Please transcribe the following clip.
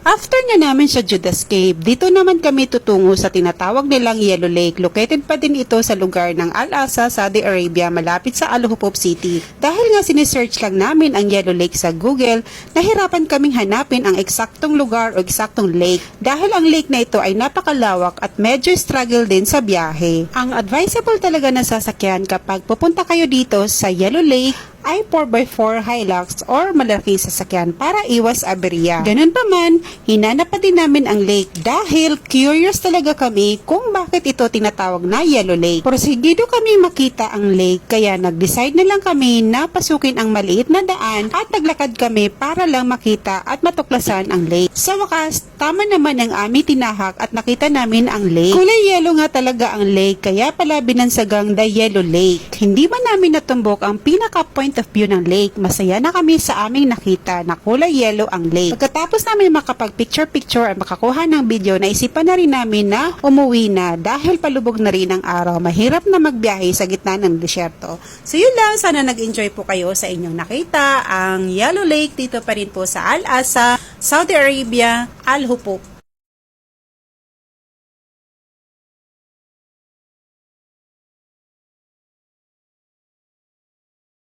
After nga namin sa Judas Cave, dito naman kami tutungo sa tinatawag nilang Yellow Lake. Located pa din ito sa lugar ng Al-Asa, Saudi Arabia, malapit sa Al Hupop City. Dahil nga sinesearch lang namin ang Yellow Lake sa Google, nahirapan kaming hanapin ang eksaktong lugar o eksaktong lake. Dahil ang lake na ito ay napakalawak at medyo struggle din sa biyahe. Ang advisable talaga na sasakyan kapag pupunta kayo dito sa Yellow Lake ay 4x4 Hilux or malaking sasakyan para iwas aberya. Ganun pa man, hinanap pa din namin ang lake dahil curious talaga kami kung bakit ito tinatawag na Yellow Lake. Porsigido kami makita ang lake kaya nag-decide na lang kami na pasukin ang maliit na daan at naglakad kami para lang makita at matuklasan ang lake. Sa wakas, tama naman ang aming tinahak at nakita namin ang lake. Kulay yellow nga talaga ang lake kaya pala binansagang the Yellow Lake. Hindi man namin natumbok ang pinaka-point of view ng lake. Masaya na kami sa aming nakita na kulay yellow ang lake. Pagkatapos namin makapag-picture-picture at makakuha ng video, naisipan na rin namin na umuwi na dahil palubog na rin ang araw. Mahirap na magbiyahe sa gitna ng desyerto. So yun lang, sana nag-enjoy po kayo sa inyong nakita ang Yellow Lake dito pa rin po sa Al-Asa, Saudi Arabia, Al Hupop.